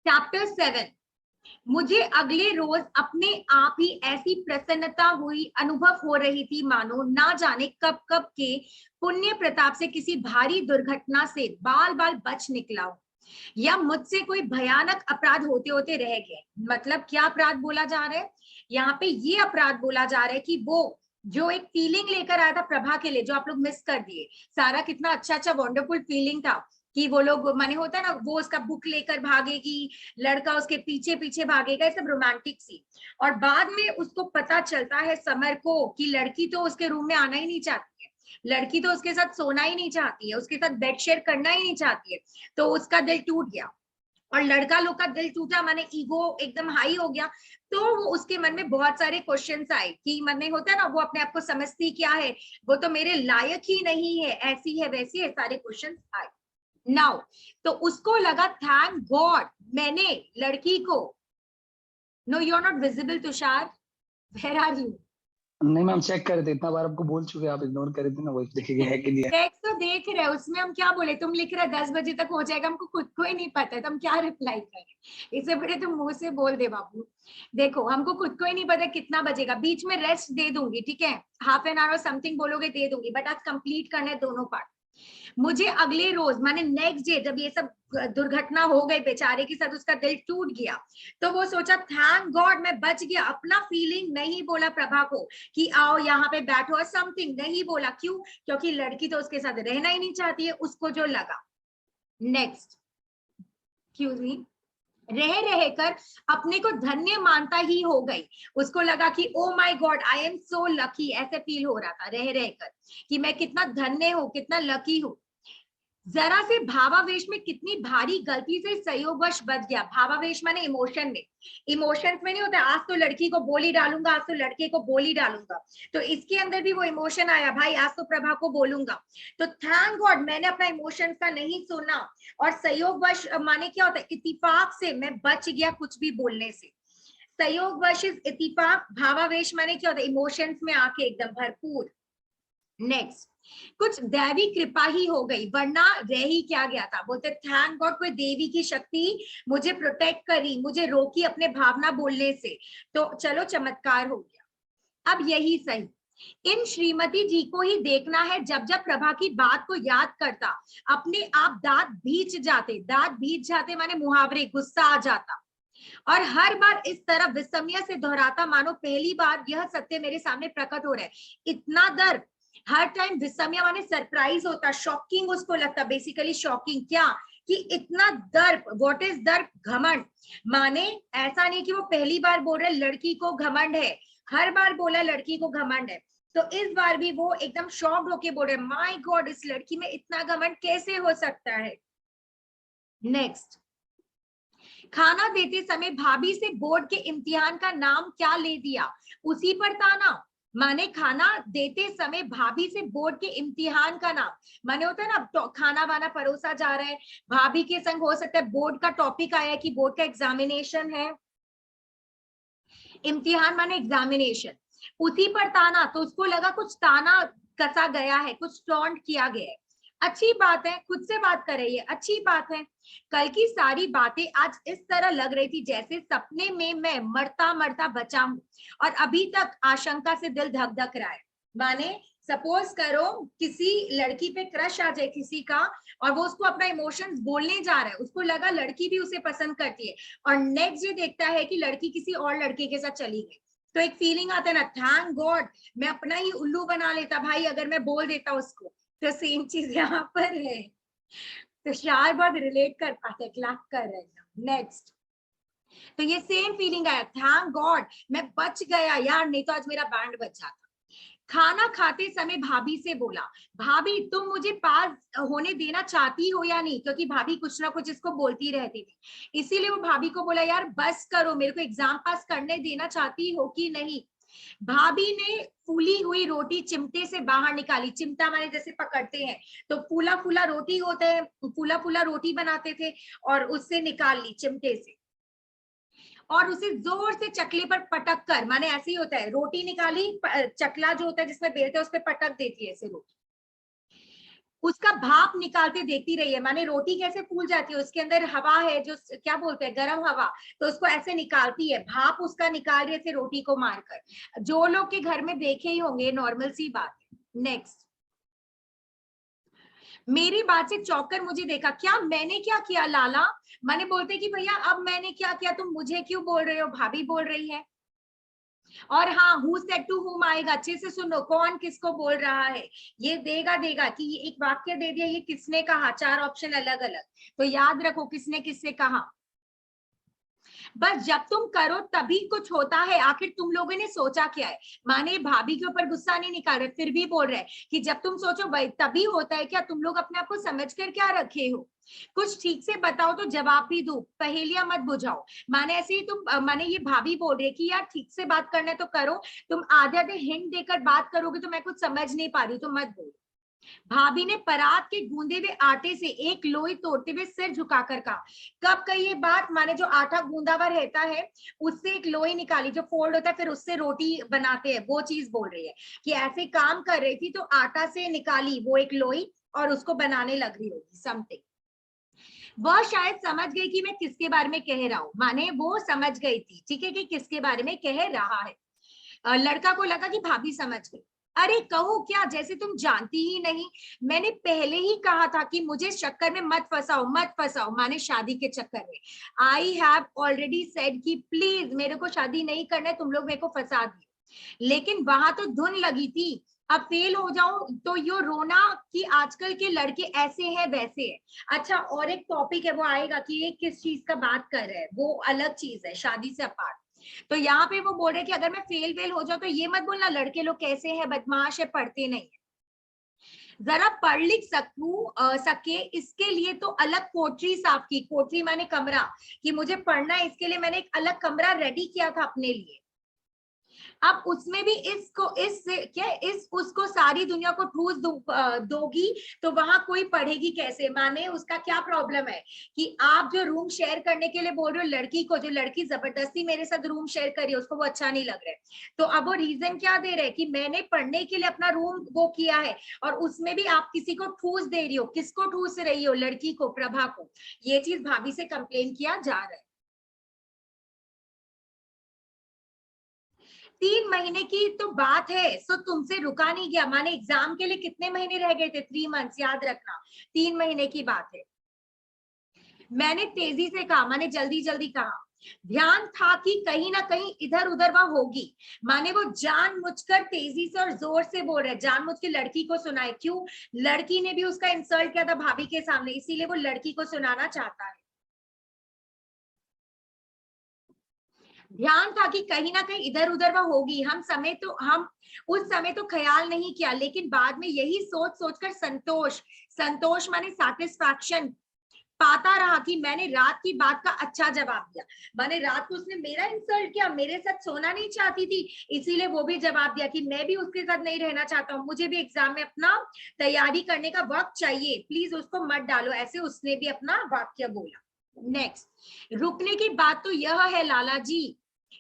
Chapter 7। मुझे अगले रोज अपने आप ही ऐसी प्रसन्नता हुई अनुभव हो रही थी मानो ना जाने कब कब के पुण्य प्रताप से किसी भारी दुर्घटना से बाल बाल बच निकला हो, या मुझसे कोई भयानक अपराध होते होते रह गए। मतलब क्या अपराध बोला जा रहा है यहाँ पे? ये अपराध बोला जा रहा है कि वो जो एक फीलिंग लेकर आया था प्रभा के लिए, जो आप लोग मिस कर दिए। सारा कितना अच्छा अच्छा वंडरफुल फीलिंग था कि वो लोग, माने होता है ना, वो उसका बुक लेकर भागेगी, लड़का उसके पीछे पीछे भागेगा, सब रोमांटिक सी। और बाद में उसको पता चलता है समर को कि लड़की तो उसके रूम में आना ही नहीं चाहती है, लड़की तो उसके साथ सोना ही नहीं चाहती है, उसके साथ बेड शेयर करना ही नहीं चाहती है। तो उसका दिल टूट गया, और लड़का लोग का दिल टूटा माने ईगो एकदम हाई हो गया। तो वो उसके मन में बहुत सारे क्वेश्चंस आए कि मन में होता है ना, वो अपने आप को समझती क्या है, वो तो मेरे लायक ही नहीं है, ऐसी है वैसी है, सारे क्वेश्चंस आए। नाउ तो उसको लगा थैंक गॉड मैंने लड़की को, no you are not visible Tushar, where are you? नहीं मैम, चेक कर रहे थे, इतना बार आपको बोल चुके, आप इग्नोर कर रहे थे ना, वो देखेगा है कि नहीं है। टेक्स्ट तो देख रहे हो, उसमें हम क्या बोले? तुम लिख रहे 10 बजे तक हो जाएगा, हमको खुद को ही नहीं पता है तो हम क्या रिप्लाई करें? इससे बड़े तुम मुंह से बोल दे बाबू। देखो हमको खुद को ही नहीं पता कितना बजेगा, बीच में रेस्ट दे दूंगी, ठीक है, हाफ एन आवर समथिंग बोलोगे दे दूंगी, बट आज कंप्लीट करना है दोनों पार्ट। मुझे अगले रोज माने नेक्स्ट डे जब ये सब दुर्घटना हो गई बेचारे के साथ, उसका दिल टूट गया, तो वो सोचा थैंक गॉड मैं बच गया। अपना फीलिंग नहीं बोला प्रभा को कि आओ यहाँ पे बैठो और समथिंग नहीं बोला। क्यों? क्योंकि लड़की तो उसके साथ रहना ही नहीं चाहती है, उसको जो लगा। नेक्स्ट, एक्सक्यूज मी, रह रहकर अपने को धन्य मानता ही हो गई। उसको लगा कि oh my God I am so lucky, ऐसे फील हो रहा था रह रहकर कि मैं कितना धन्य हूं, कितना लकी हूं। जरा से भावावेश में कितनी भारी गलती से संयोगवश बच गया। भावावेश माने इमोशन में, इमोशंस में नहीं होता आज तो लड़की को बोली डालूंगा, आज तो लड़के को बोली डालूंगा, तो इसके अंदर भी वो इमोशन आया, भाई आज तो प्रभा को बोलूंगा। तो थैंक गॉड मैंने अपना इमोशंस का नहीं सुना, और संयोगवश माने क्या होता है, इत्तेफाक से मैं बच गया कुछ भी बोलने से। संयोगवश इत्तेफाक, भावावेश माने क्या होता है, इमोशंस में आके एकदम भरपूर। नेक्स्ट, कुछ दैवी कृपा ही हो गई, वरना रह ही क्या गया था। बोलते थैंक गॉड कोई देवी की शक्ति मुझे प्रोटेक्ट करी, मुझे रोकी अपने भावना बोलने से, तो चलो चमत्कार हो गया। अब यही सही, इन श्रीमती जी को ही देखना है, जब जब प्रभा की बात को याद करता अपने आप दांत भींच जाते। दांत भींच जाते माने मुहावरे, गुस्सा आ जाता, और हर बार इस तरह विस्मय से दोहराता मानो पहली बार यह सत्य मेरे सामने प्रकट हो रहा है। इतना दर्द, हर टाइम विस्मय माने सरप्राइज होता, शॉकिंग उसको लगता, बेसिकली शॉकिंग क्या कि इतना दर्प। व्हाट इज दर्प? घमंड। माने ऐसा नहीं कि वो पहली बार बोल रहे लड़की को घमंड है, हर बार बोला लड़की को घमंड है, तो इस बार भी वो एकदम शॉक्ड होके बोल रहे माय गॉड इस लड़की में इतना घमंड कैसे हो सकता है। नेक्स्ट, खाना देते समय भाभी से बोर्ड के इम्तिहान का नाम क्या ले दिया, उसी पर ताना। माने खाना देते समय भाभी से बोर्ड के इम्तिहान का नाम, माने होता है ना, तो खाना वाना परोसा जा रहा है, भाभी के संग हो सकता है बोर्ड का टॉपिक आया कि बोर्ड का एग्जामिनेशन है, इम्तिहान माने एग्जामिनेशन, उसी पर ताना, तो उसको लगा कुछ ताना कसा गया है, कुछ टॉन्ट किया गया है। अच्छी बात है, खुद से बात कर रही है, अच्छी बात है। कल की सारी बातें आज इस तरह लग रही थी जैसे सपने में मैं मरता मरता बचा हूं, और अभी तक आशंका से दिल धक धक रहा है। माने सपोज करो किसी लड़की पे क्रश आ जाए किसी का, और वो उसको अपना इमोशंस बोलने जा रहा है, उसको लगा लड़की भी उसे पसंद करती है, और नेक्स्ट डे देखता है कि लड़की किसी और लड़के के साथ चली गई, तो एक फीलिंग आता है ना, थैंक गॉड मैं अपना ही उल्लू बना लेता भाई अगर मैं बोल देता उसको। तो सेम चीज यहाँ पर है, तो शायद बहुत रिलेट कर पाते, क्लैप कर रहे हैं। नेक्स्ट, तो ये सेम फीलिंग आया, थैंक गॉड मैं बच गया यार, नहीं तो आज मेरा बैंड बच जाता। खाना खाते समय भाभी से बोला, भाभी तुम मुझे पास होने देना चाहती हो या नहीं, क्योंकि भाभी कुछ ना कुछ इसको बोलती रहती थी, इसीलिए वो भाभी को बोला यार बस करो, मेरे को एग्जाम पास करने देना चाहती हो कि नहीं। भाभी ने फूली हुई रोटी चिमटे से बाहर निकाली, चिमटा माने जैसे पकड़ते हैं, तो फूला फूला रोटी होता है, फूला फूला रोटी बनाते थे, और उससे निकाल ली चिमटे से, और उसे जोर से चकले पर पटक कर, माने ऐसे ही होता है, रोटी निकाली, चकला जो होता है जिसमें बेलते हैं उस पर पटक देती है ऐसे रोटी। उसका भाप निकालते देखती रही है। माने रोटी कैसे फूल जाती है, उसके अंदर हवा है जो क्या बोलते हैं गर्म हवा, तो उसको ऐसे निकालती है, भाप उसका निकाल रहे थे रोटी को मारकर। जो लोग के घर में देखे ही होंगे, नॉर्मल सी बात है। नेक्स्ट, मेरी बात से चौंक कर मुझे देखा, क्या मैंने क्या किया लाला? माने बोलते कि भैया अब मैंने क्या किया, तुम मुझे क्यों बोल रहे हो, भाभी बोल रही है। और हाँ, हु सेड टू हुम आएगा, अच्छे से सुनो, कौन किसको बोल रहा है। ये देगा देगा कि ये एक वाक्य दे दिया, ये किसने कहा, 4 ऑप्शन अलग अलग, तो याद रखो किसने किससे कहा। बस जब तुम करो तभी कुछ होता है। आखिर तुम लोगों ने सोचा क्या है? माने भाभी के ऊपर गुस्सा नहीं निकाल रहे, फिर भी बोल रहे कि जब तुम सोचो भाई तभी होता है क्या? तुम लोग अपने आप को समझ कर क्या रखे हो? कुछ ठीक से बताओ तो जवाब भी दो, पहेलियां मत बुझाओ। माने ऐसे ही तुम, माने ये भाभी बोल रही है कि यार ठीक से बात करना है तो करो, तुम आधे आधे हिंट देकर बात करोगे तो मैं कुछ समझ नहीं पा रही हूँ तो मत बोलो। भाभी ने परात के गूंदे हुए आटे से एक लोई तोड़ते हुए सिर झुकाकर कहा। कब कही ये बात? माने जो आटा गूंदा हुआ रहता है उससे एक लोई निकाली, जो फोल्ड होता है फिर उससे रोटी बनाते हैं, वो चीज बोल रही है कि ऐसे काम कर रही थी तो आटा से निकाली वो एक लोई और उसको बनाने लग रही होगी समथिंग। वह शायद समझ गई कि मैं किसके बारे में कह रहा हूं, माने वो समझ गई थी ठीक है कि किसके बारे में कह रहा है। लड़का को लगा कि भाभी समझ गई। अरे कहो क्या, जैसे तुम जानती ही नहीं। मैंने पहले ही कहा था कि मुझे चक्कर में मत फंसाओ, मत फंसाओ, माने शादी के चक्कर में। आई हैव ऑलरेडी सेड कि प्लीज मेरे को शादी नहीं करना है, तुम लोग मेरे को फंसा दिए। लेकिन वहां तो धुन लगी थी, अब फेल हो जाऊं तो यो रोना कि आजकल के लड़के ऐसे हैं वैसे हैं। अच्छा, और एक टॉपिक है वो आएगा कि ये किस चीज का बात कर रहे हैं, वो अलग चीज है शादी से अपार्ट। तो यहाँ पे वो बोल रहे कि अगर मैं फेल वेल हो जाऊं तो ये मत बोलना लड़के लोग कैसे हैं, बदमाश है, पढ़ते नहीं है। जरा पढ़ लिख सके इसके लिए तो अलग कोठरी साफ की, कोठरी माने कमरा, कि मुझे पढ़ना है इसके लिए मैंने एक अलग कमरा रेडी किया था अपने लिए। अब उसमें भी इसको इस क्या इस उसको सारी दुनिया को ठूस दोगी तो वहां कोई पढ़ेगी कैसे? माने उसका क्या प्रॉब्लम है कि आप जो रूम शेयर करने के लिए बोल रहे हो लड़की को, जो लड़की जबरदस्ती मेरे साथ रूम शेयर करी है उसको वो अच्छा नहीं लग रहा है, तो अब वो रीजन क्या दे रहे हैं कि मैंने पढ़ने के लिए अपना रूम वो किया है और उसमें भी आप किसी को ठूस दे रही हो। किसको ठूस रही हो? लड़की को, प्रभा को। ये चीज भाभी से कंप्लेन किया जा रहा है। 3 महीने की तो बात है, सो तुमसे रुका नहीं गया। माने एग्जाम के लिए कितने महीने रह गए थे? 3 मंथ्स, याद रखना 3 महीने की बात है। मैंने तेजी से कहा, माने जल्दी जल्दी कहा। ध्यान था कि कहीं ना कहीं इधर उधर वह होगी। माने वो जानबूझकर तेजी से और जोर से बोल रहे, जानबूझ के लड़की को सुनाए। क्यों? लड़की ने भी उसका इंसल्ट किया था भाभी के सामने, इसीलिए वो लड़की को सुनाना चाहता है। ध्यान था कि कहीं ना कहीं इधर उधर वह होगी। हम उस समय तो ख्याल नहीं किया, लेकिन बाद में यही सोच सोचकर संतोष, संतोष माने सैटिस्फैक्शन पाता रहा कि मैंने रात की बात का अच्छा जवाब दिया। मैंने रात को उसने मेरा इंसल्ट किया, मेरे साथ सोना नहीं चाहती थी, इसीलिए वो भी जवाब दिया कि मैं भी उसके साथ नहीं रहना चाहता हूँ, मुझे भी एग्जाम में अपना तैयारी करने का वक्त चाहिए, प्लीज उसको मत डालो, ऐसे उसने भी अपना वाक्य बोला। नेक्स्ट, रुकने की बात तो यह है लाला जी,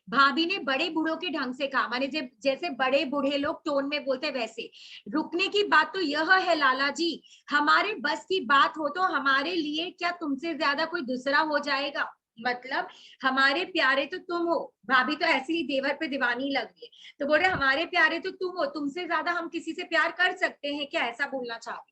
भाभी ने बड़े बूढ़ों के ढंग से कहा, माने जैसे बड़े बूढ़े लोग टोन में बोलते वैसे। रुकने की बात तो यह है लाला जी, हमारे बस की बात हो तो हमारे लिए क्या तुमसे ज्यादा कोई दूसरा हो जाएगा? मतलब हमारे प्यारे तो तुम हो। भाभी तो ऐसे ही देवर पे दीवानी लग गई, तो बोल रहे हमारे प्यारे तो तुम हो, तुमसे ज्यादा हम किसी से प्यार कर सकते हैं क्या? ऐसा बोलना चाह रही है।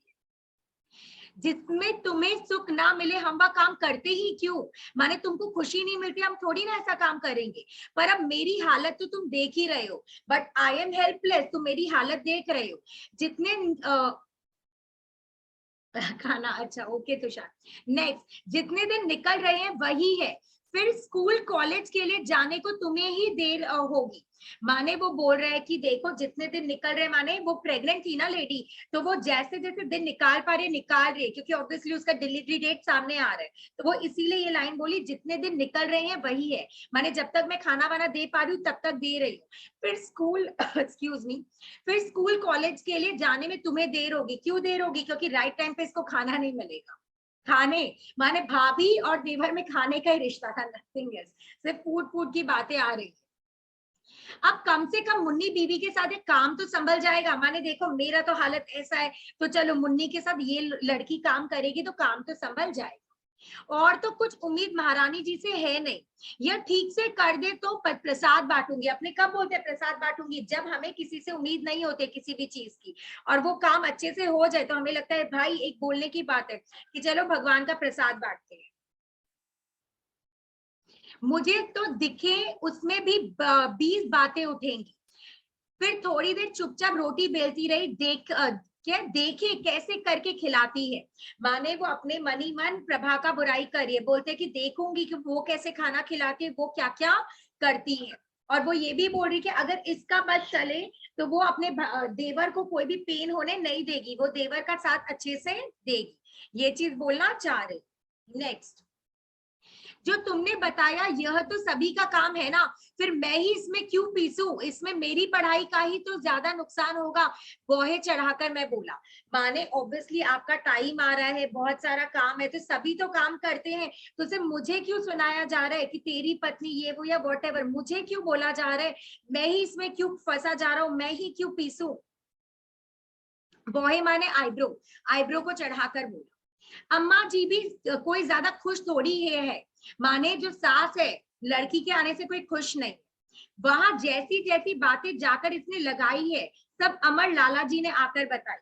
जिसमें तुम्हें सुख ना मिले हम वह काम करते ही क्यों? माने तुमको खुशी नहीं मिलती, हम थोड़ी ना ऐसा काम करेंगे। पर अब मेरी हालत तो तुम देख ही रहे हो, बट आई एम हेल्पलेस, तुम मेरी हालत देख रहे हो। जितने खाना, अच्छा ओके तुषार। नेक्स्ट, जितने दिन निकल रहे हैं वही है, फिर स्कूल कॉलेज के लिए जाने को तुम्हें ही देर होगी। माने वो बोल रहे हैं कि देखो जितने दिन निकल रहे, माने वो प्रेग्नेंट थी ना लेडी, तो वो जैसे जैसे दिन निकाल पा रही निकाल रही है, क्योंकि ऑब्वियसली उसका डिलीवरी डेट सामने आ रहा है, तो वो इसीलिए ये लाइन बोली जितने दिन निकल रहे हैं वही है। माने जब तक मैं खाना वाना दे पा रही हूँ तब तक दे रही हूँ। फिर स्कूल एक्सक्यूज मी, फिर स्कूल कॉलेज के लिए जाने में तुम्हें देर होगी। क्यों देर होगी? क्योंकि राइट टाइम पे इसको खाना नहीं मिलेगा। खाने माने भाभी और देवर में खाने का ही रिश्ता था, नथिंग एल्स, सिर्फ फूड फूड की बातें आ रही है। अब कम से कम मुन्नी बीवी के साथ एक काम तो संभल जाएगा। माने देखो मेरा तो हालत ऐसा है, तो चलो मुन्नी के साथ ये लड़की काम करेगी तो काम तो संभल जाएगा। और तो कुछ उम्मीद महारानी जी से है नहीं, यह ठीक से कर दे तो प्रसाद बांटूंगी। अपने कब बोलते हैं प्रसाद बांटूंगी? जब हमें किसी से उम्मीद नहीं होती किसी भी चीज की, और वो काम अच्छे से हो जाए तो हमें लगता है भाई एक बोलने की बात है कि चलो भगवान का प्रसाद बांटते हैं। मुझे तो दिखे उसमें भी 20 बातें उठेंगी। फिर थोड़ी देर चुपचाप रोटी बेलती रही, क्या देखे कैसे करके खिलाती है। माने वो अपने मन ही मन प्रभा का बुराई कर रही है, बोलते कि देखूंगी कि वो कैसे खाना खिलाती है, वो क्या क्या करती है। और वो ये भी बोल रही कि अगर इसका बस चले तो वो अपने देवर को कोई भी पेन होने नहीं देगी, वो देवर का साथ अच्छे से देगी, ये चीज बोलना चाह रही। नेक्स्ट, जो तुमने बताया यह तो सभी का काम है ना, फिर मैं ही इसमें क्यों पीसूं? इसमें मेरी पढ़ाई का ही तो ज्यादा नुकसान होगा। गोहे चढ़ाकर मैं बोला। माने ऑब्वियसली आपका टाइम आ रहा है, बहुत सारा काम है, तो सभी तो काम करते हैं, तो सिर्फ मुझे क्यों सुनाया जा रहा है कि तेरी पत्नी ये वो या व्हाटएवर, मुझे क्यों बोला जा रहा है? मैं ही इसमें क्यों फंसा जा रहा हूँ? मैं ही क्यों पीसूं? गोहे माने आईब्रो, आईब्रो को चढ़ाकर बोला। अम्मा जी भी कोई ज्यादा खुश थोड़ी है। माने जो सास है, लड़की के आने से कोई खुश नहीं। वहां जैसी जैसी बातें जाकर इसने लगाई है, सब अमर लाला जी ने आकर बताई।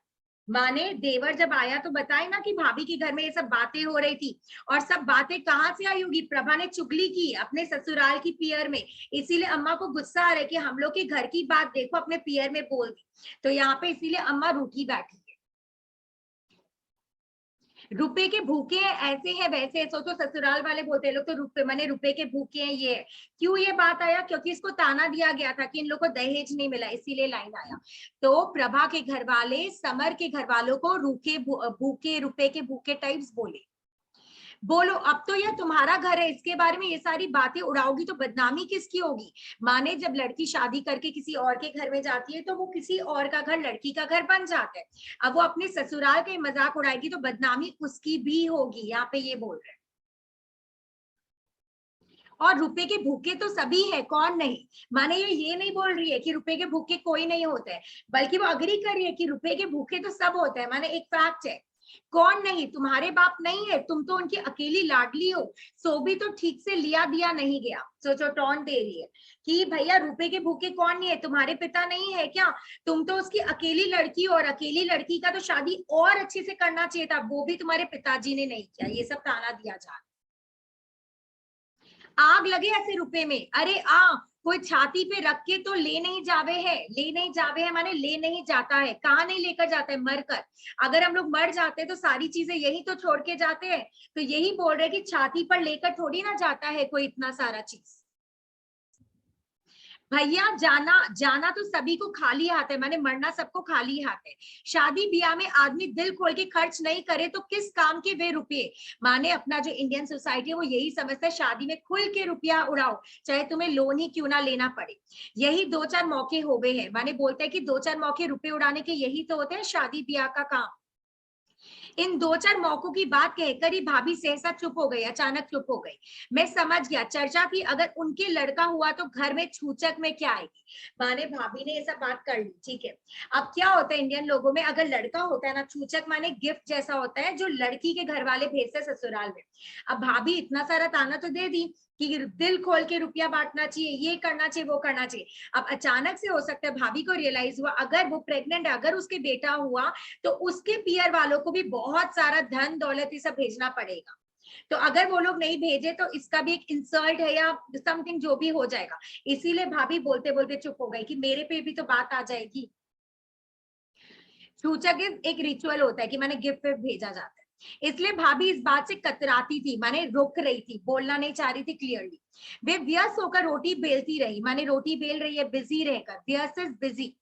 माने देवर जब आया तो बताए ना कि भाभी के घर में ये सब बातें हो रही थी। और सब बातें कहाँ से आई होगी? प्रभा ने चुगली की अपने ससुराल की पियर में, इसीलिए अम्मा को गुस्सा आ रहा है कि हम लोग के घर की बात देखो अपने पियर में बोल दी। तो यहाँ पे इसीलिए अम्मा रूठी बैठी। रुपए के भूखे हैं, ऐसे हैं वैसे हैं। सोचो ससुराल वाले बोलते हैं लोग तो रुपए माने रुपए के भूखे हैं ये। क्यों ये बात आया? क्योंकि इसको ताना दिया गया था कि इन लोग को दहेज नहीं मिला, इसीलिए लाइन आया। तो प्रभा के घर वाले समर के घर वालों को रूखे भूखे रुपए के भूखे टाइप्स बोले। बोलो अब तो यह तुम्हारा घर है, इसके बारे में ये सारी बातें उड़ाओगी तो बदनामी किसकी होगी? माने जब लड़की शादी करके किसी और के घर में जाती है तो वो किसी और का घर लड़की का घर बन जाता है। अब वो अपने ससुराल का मजाक उड़ाएगी तो बदनामी उसकी भी होगी, यहाँ पे ये बोल रहे हैं। और रुपए के भूखे तो सभी है, कौन नहीं? माने ये नहीं बोल रही है कि रुपए के भूखे कोई नहीं होता है, बल्कि वो अग्री कर रही है कि रुपए के भूखे तो सब होते हैं। माने एक फैक्ट है। कौन नहीं? तुम्हारे बाप नहीं है, तुम तो उनकी अकेली लाडली हो, सो भी तो ठीक से लिया दिया नहीं गया। सोचो टॉन्ट दे रही है कि भैया रुपए के भूखे कौन नहीं है? तुम्हारे पिता नहीं है क्या? तुम तो उसकी अकेली लड़की हो, और अकेली लड़की का तो शादी और अच्छे से करना चाहिए था, वो भी तुम्हारे पिताजी ने नहीं किया। ये सब ताना दिया जा रहा। आग लगे ऐसे रुपए में, अरे कोई छाती पे रख के तो ले नहीं जावे है, ले नहीं जावे है माने ले नहीं जाता है। कहाँ नहीं लेकर जाता है? मर कर। अगर हम लोग मर जाते हैं तो सारी चीजें यही तो छोड़ के जाते हैं। तो यही बोल रहे कि छाती पर लेकर थोड़ी ना जाता है कोई इतना सारा चीज। भैया जाना जाना तो सभी को खाली हाथ है, माने मरना सबको खाली हाथ है। शादी ब्याह में आदमी दिल खोल के खर्च नहीं करे तो किस काम के वे रुपये? माने अपना जो इंडियन सोसाइटी है वो यही समझता है शादी में खुल के रुपया उड़ाओ, चाहे तुम्हें लोन ही क्यों ना लेना पड़े। यही 2-4 मौके हो गए हैं। माने बोलते हैं कि 2-4 मौके रुपये उड़ाने के यही तो होते हैं शादी ब्याह का काम। इन 2-4 मौकों की बात कहकर ही भाभी सहसा चुप हो गई, अचानक चुप हो गई। मैं समझ गया चर्चा थी, अगर उनके लड़का हुआ तो घर में छूचक में क्या आएगी। माने भाभी ने ये सब बात कर ली, ठीक है। अब क्या होता है इंडियन लोगों में, अगर लड़का होता है ना, छूचक माने गिफ्ट जैसा होता है जो लड़की के घर वाले भेजते ससुराल में। अब भाभी इतना सारा ताना तो दे दी कि दिल खोल के रुपया बांटना चाहिए, ये करना चाहिए, वो करना चाहिए। अब अचानक से हो सकता है भाभी को रियलाइज हुआ अगर वो प्रेग्नेंट है, अगर उसके बेटा हुआ तो उसके पियर वालों को भी बहुत सारा धन दौलत ये सब भेजना पड़ेगा। तो अगर वो लोग नहीं भेजे तो इसका भी एक इंसल्ट है या समथिंग जो भी हो जाएगा। इसीलिए भाभी बोलते बोलते चुप हो गई कि मेरे पे भी तो बात आ जाएगी। सूचक एक रिचुअल होता है कि मैंने गिफ्ट भेजा जाता है, इसलिए भाभी इस बात से कतराती थी, माने रोक रही थी, बोलना नहीं चाह रही थी क्लियरली। वे व्यस्त होकर रोटी बेलती रही, माने रोटी बेल रही है बिजी रहकर, व्यस्त इज बिजी।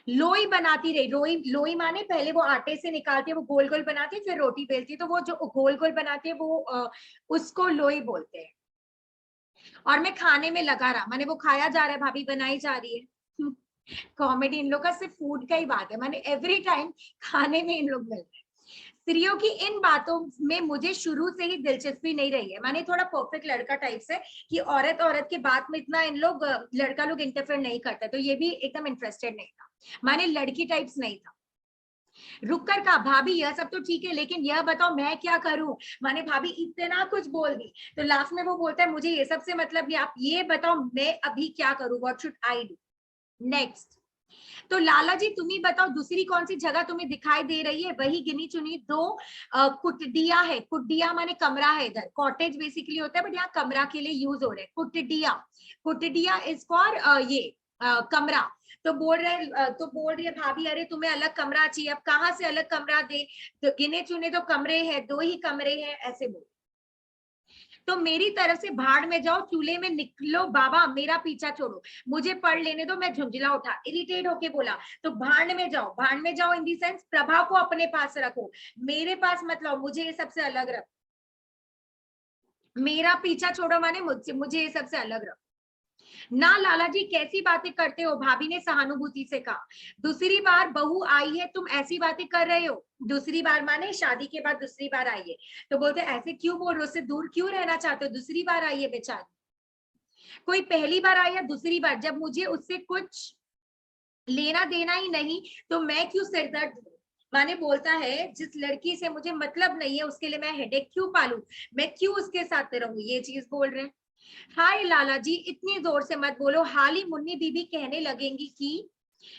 लोई बनाती रही, लोई माने पहले वो आटे से निकालती है, वो गोल गोल बनाती है, फिर रोटी बेलती है, तो वो जो गोल गोल बनाती है वो उसको लोई बोलते हैं। और मैं खाने में लगा रहा, माने वो खाया जा रहा है, भाभी बनाई जा रही है। कॉमेडी इन लोग का सिर्फ फूड का ही बात है, माने एवरी टाइम खाने में इन लोग मिल रहे हैं। स्त्रियों की इन बातों में मुझे शुरू से ही दिलचस्पी नहीं रही है। माने थोड़ा परफेक्ट लड़का टाइप से कि औरत औरत के बात में इतना इन लोग लड़का लोग इंटरफेयर नहीं करते, तो ये भी एकदम इंटरेस्टेड नहीं था। माने लड़की टाइप्स नहीं था। रुक कर कहा भाभी यह सब तो ठीक है, लेकिन यह बताओ मैं क्या करूं। माने भाभी इतना कुछ बोल दी, तो लास्ट में वो बोलता है मुझे ये सब से मतलब नहीं, आप ये बताओ मैं अभी क्या करूं, what should I do next. तो लाला जी तुम ही बताओ दूसरी कौन सी जगह तुम्हें दिखाई दे रही है। वही गिनी चुनी दो कुटिया है। कुटिया माने कमरा है, इधर कॉटेज बेसिकली होता है बट यहाँ कमरा के लिए यूज हो रहे हैं कुटिया। कुटिया इज फॉर ये कमरा। तो बोल रही है भाभी अरे तुम्हें अलग कमरा चाहिए, अब कहाँ से अलग कमरा दे, तो गिने चुने तो कमरे हैं, 2 ही कमरे हैं, ऐसे बोल। तो मेरी तरफ से भाड़ में जाओ, चूल्हे में निकलो बाबा, मेरा पीछा छोड़ो, मुझे पढ़ लेने दो। मैं झुंझला उठा, इरिटेट होके बोला। तो भाड़ में जाओ, भाड़ में जाओ इन दी सेंस प्रभा को अपने पास रखो, मेरे पास मत लाओ, मुझे ये सबसे अलग रखो। मेरा पीछा छोड़ो माने मुझे ये सबसे अलग रखो। ना लाला जी कैसी बातें करते हो, भाभी ने सहानुभूति से कहा। दूसरी बार बहू आई है, तुम ऐसी बातें कर रहे हो। दूसरी बार माने शादी के बाद दूसरी बार आई है। तो बोलते ऐसे क्यों बोल रहे हो, उससे दूर क्यों रहना चाहते हो, दूसरी बार आई है बेचारी। कोई पहली बार आई या दूसरी बार, जब मुझे उससे कुछ लेना देना ही नहीं तो मैं क्यों सिरदर्द हूं। माने बोलता है जिस लड़की से मुझे मतलब नहीं है उसके लिए मैं हेडेक क्यों पालू, मैं क्यों उसके साथ रहूं, ये चीज बोल रहे हैं। हाय लाला जी इतनी जोर से मत बोलो, हाल ही मुन्नी बीबी कहने लगेंगी कि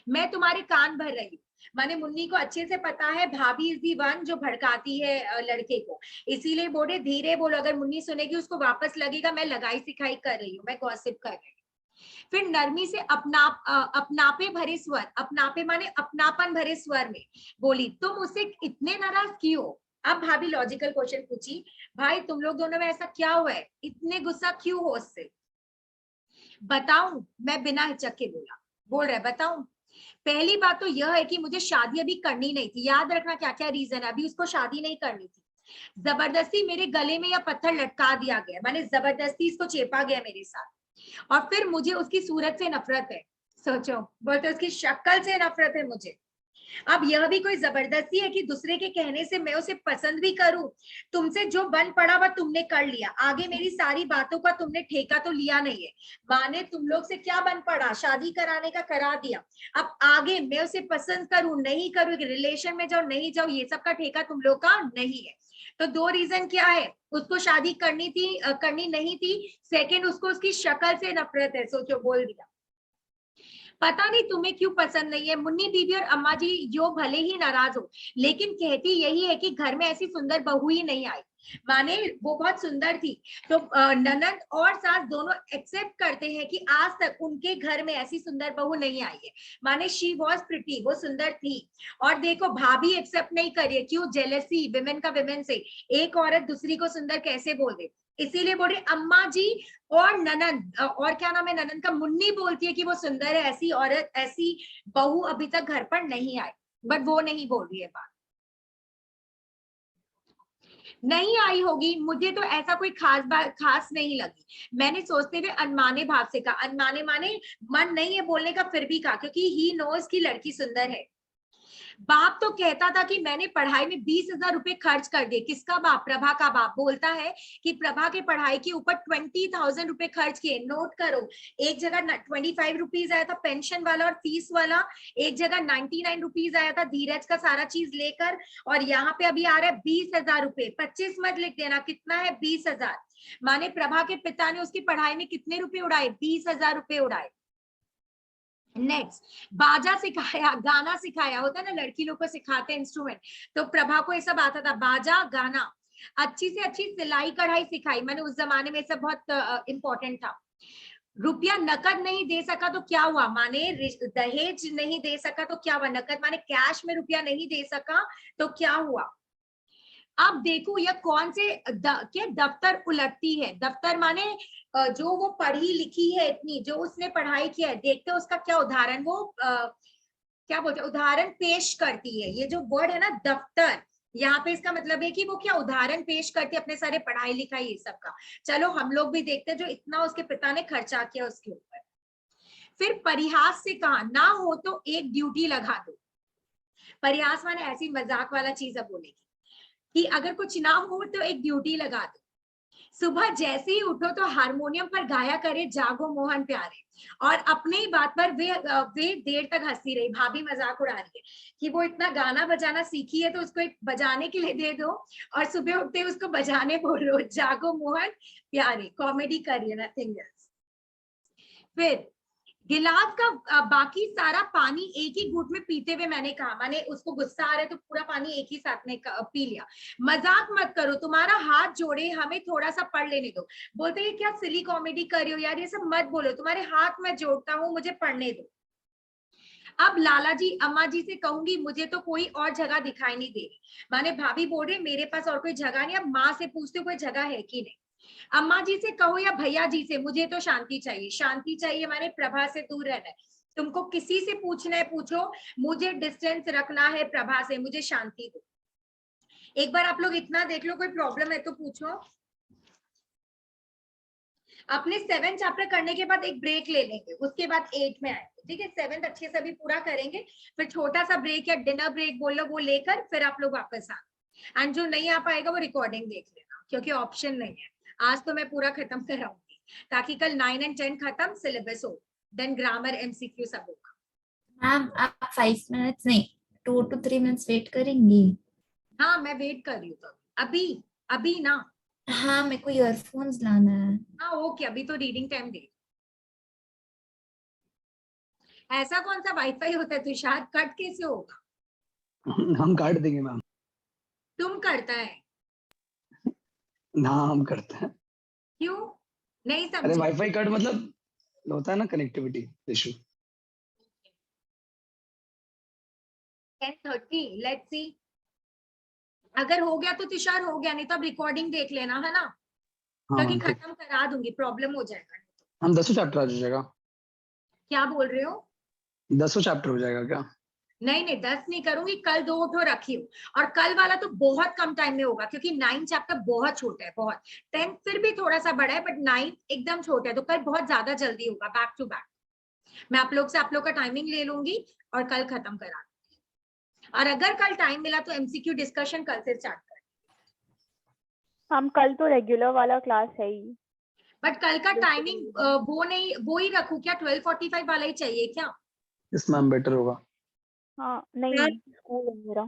मैं तुम्हारे कान भर रही हूँ। माने मुन्नी को अच्छे से पता है भाभी इज दी वन जो भड़काती है लड़के को, इसीलिए बोले धीरे बोलो, अगर मुन्नी सुनेगी उसको वापस लगेगा मैं लगाई सिखाई कर रही हूँ, मैं गॉसिप कर रही हूँ। फिर नरमी से अपनापे भरे स्वर, अपनापे माने अपनापन भरे स्वर में बोली तुम उससे इतने नाराज क्यों। अब भाभी लॉजिकल क्वेश्चन पूछी, भाई तुम लोग दोनों में ऐसा क्या हुआ है, इतने गुस्सा क्यों हो उससे। बताऊं, मैं बिना हिचक के बोल रहा है बताऊं। पहली बात तो यह है कि मुझे शादी अभी करनी नहीं थी, याद रखना क्या क्या रीजन है, अभी उसको शादी नहीं करनी थी। जबरदस्ती मेरे गले में यह पत्थर लटका दिया गया, मैंने जबरदस्ती इसको चेपा गया मेरे साथ। और फिर मुझे उसकी सूरत से नफरत है। सोचो, बोलते उसकी शक्ल से नफरत है मुझे। अब यह भी कोई जबरदस्ती है कि दूसरे के कहने से मैं उसे पसंद भी करूं। तुमसे जो बन पड़ा वह तुमने कर लिया, आगे मेरी सारी बातों का तुमने ठेका तो लिया नहीं है। माने तुम लोग से क्या बन पड़ा, शादी कराने का करा दिया, अब आगे मैं उसे पसंद करूं नहीं करूं, रिलेशन में जाओ नहीं जाओ, ये सब का ठेका तुम लोग का नहीं है। तो 2 रीजन क्या है, उसको शादी करनी थी करनी नहीं थी, सेकंड उसको उसकी शक्ल से नफरत है। सोचो, बोल दिया। पता नहीं तुम्हें क्यों पसंद नहीं है। मुन्नी बीबी और अम्मा जी जो भले ही नाराज हो, लेकिन कहती यही है कि घर में ऐसी सुंदर बहू ही नहीं आई। माने वो बहुत सुंदर थी, तो ननद और सास दोनों एक्सेप्ट करते हैं कि आज तक उनके घर में ऐसी सुंदर बहू नहीं आई है। माने शी वॉज प्रिटी, वो सुंदर थी। और देखो भाभी एक्सेप्ट नहीं करिए, क्यों, जेलसी विमेन का विमेन से, एक औरत दूसरी को सुंदर कैसे बोल दे। इसीलिए बोल रही अम्मा जी और ननद, और क्या नाम है ननद का, मुन्नी बोलती है कि वो सुंदर है, ऐसी औरत ऐसी बहू अभी तक घर पर नहीं आई, बट वो नहीं बोल रही है बात। नहीं आई होगी, मुझे तो ऐसा कोई खास बात खास नहीं लगी। मैंने सोचते हुए अनमाने भाव से कहा, अनमाने माने मन नहीं है बोलने का, फिर भी कहा क्योंकि ही नोज की लड़की सुंदर है। बाप तो कहता था कि मैंने पढ़ाई में 20,000 रुपए खर्च कर दिए। किसका बाप, प्रभा का बाप बोलता है कि प्रभा के पढ़ाई के ऊपर 20,000 रुपए खर्च किए। नोट करो, एक जगह 25 रुपीज आया था पेंशन वाला और फीस वाला, एक जगह 99 रुपीज आया था धीरज का सारा चीज लेकर, और यहाँ पे अभी आ रहा है 20,000 रुपए। 25 मत लिख देना, कितना है 20,000। माने प्रभा के पिता ने उसकी पढ़ाई में कितने रुपए उड़ाए, 20,000 रुपए उड़ाए। नेक्स्ट, बाजा सिखाया, गाना सिखाया, होता है ना लड़की लोग को सिखाते हैं इंस्ट्रूमेंट, तो प्रभा को ये सब आता था, बाजा गाना। अच्छी से अच्छी सिलाई कढ़ाई सिखाई, मैंने उस जमाने में सब बहुत इंपॉर्टेंट था। रुपया नकद नहीं दे सका तो क्या हुआ, माने दहेज नहीं दे सका तो क्या हुआ, नकद माने कैश में रुपया नहीं दे सका तो क्या हुआ। अब देखो यह कौन से क्या दफ्तर उलटती है, दफ्तर माने जो वो पढ़ी लिखी है इतनी, जो उसने पढ़ाई किया है, देखते हो उसका क्या उदाहरण वो क्या बोलते हैं, उदाहरण पेश करती है। ये जो वर्ड है ना दफ्तर, यहाँ पे इसका मतलब है कि वो क्या उदाहरण पेश करती है अपने सारे पढ़ाई लिखाई ये सब का। चलो हम लोग भी देखते हैं जो इतना उसके पिता ने खर्चा किया उसके ऊपर। फिर परिहास से कहा, ना हो तो एक ड्यूटी लगा दो। परिहास माने ऐसी मजाक वाला चीज अब बोलेगी, कि अगर कुछ ना हो तो एक ड्यूटी लगा दो, सुबह जैसे ही उठो तो हारमोनियम पर गाया करे जागो मोहन प्यारे, और अपने ही बात पर वे देर तक हंसती रही। भाभी मजाक उड़ा रही है कि वो इतना गाना बजाना सीखी है तो उसको एक बजाने के लिए दे दो, और सुबह उठते उसको बजाने बोलो जागो मोहन प्यारे, कॉमेडी करिए, नथिंग एल्स। फिर गिलास का बाकी सारा पानी एक ही घूंट में पीते हुए मैंने कहा, मैंने उसको गुस्सा आ रहा है तो पूरा पानी एक ही साथ में पी लिया। मजाक मत करो, तुम्हारा हाथ जोड़े, हमें थोड़ा सा पढ़ लेने दो। बोलते हैं क्या सिली कॉमेडी कर रही हो यार, ये सब मत बोलो, तुम्हारे हाथ मैं जोड़ता हूँ, मुझे पढ़ने दो। अब लाला जी अम्मा जी से कहूंगी मुझे तो कोई और जगह दिखाई नहीं दे रही। माने भाभी बोल रहे मेरे पास और कोई जगह नहीं, अब माँ से पूछते कोई जगह है कि नहीं। अम्मा जी से कहो या भैया जी से, मुझे तो शांति चाहिए, शांति चाहिए, माने प्रभा से दूर रहना है। तुमको किसी से पूछना है पूछो, मुझे डिस्टेंस रखना है प्रभा से, मुझे शांति दो। एक बार आप लोग इतना देख लो, कोई प्रॉब्लम है तो पूछो। अपने 7 चैप्टर करने के बाद एक ब्रेक ले लेंगे, उसके बाद 8 में आएंगे, ठीक है। 7 अच्छे से भी पूरा करेंगे, फिर छोटा सा ब्रेक या डिनर ब्रेक बोल लो वो लेकर फिर आप लोग वापस आना। एंड जो नहीं आ पाएगा वो रिकॉर्डिंग देख लेना, क्योंकि ऑप्शन नहीं है। आज तो मैं पूरा खत्म कराऊंगी ताकि कल 9 और 10 खत्म सिलेबस हो, देन ग्रामर एमसीक्यू सब होगा। मैम आप 5 मिनट्स नहीं 2 to 3 मिनट्स वेट करेंगी? हाँ मैं वेट कर रही हूँ, तो अभी अभी ना। हाँ मेरे को ईयरफोन्स लाना है। हाँ ओके, अभी तो रीडिंग टाइम दे। ऐसा कौन सा वाईफाई होता है तुषार, कट कैसे होगा? हम काट देंगे मैम। तुम करता है ना हम करते हैं। क्यों, नहीं अरे समझी। वाईफाई कट मतलब होता है ना कनेक्टिविटी इशू। 10:30 लेट्स सी, अगर हो गया तो तुषार हो गया, नहीं तो अब रिकॉर्डिंग देख लेना है ना, हाँ क्योंकि मैम ठीक। खत्म करा दूंगी, प्रॉब्लम हो जाएगा नहीं तो। हम 10 चैप्टर आ जाएगा। क्या बोल रहे हो? 10 चैप्टर हो जाएगा क्या? नहीं नहीं 10 नहीं करूंगी, कल 2 उठो रखी हूँ। और कल वाला तो बहुत कम टाइम में होगा क्योंकि 9 चैप्टर बहुत छोटा है, बहुत। 10 फिर भी थोड़ा सा बड़ा है, बट 9 एकदम छोटा है, तो कल बहुत ज्यादा जल्दी होगा, बैक टू बैक। मैं आप लोग से आप लोग का टाइमिंग ले लूंगी और कल खत्म करा दूंगी। और अगर कल टाइम मिला तो एमसीक्यू डिस्कशन कल से स्टार्ट कर। हम कल तो रेगुलर वाला क्लास है ही, बट कल का टाइमिंग वो नहीं, वो ही रखूं क्या, 12:45 वाला ही चाहिए क्या? इस मैम बेटर होगा। हाँ नहीं स्कूल है मेरा।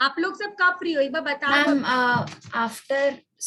आप लोग सब कब फ्री हो एक बार बता दो। Ma'am after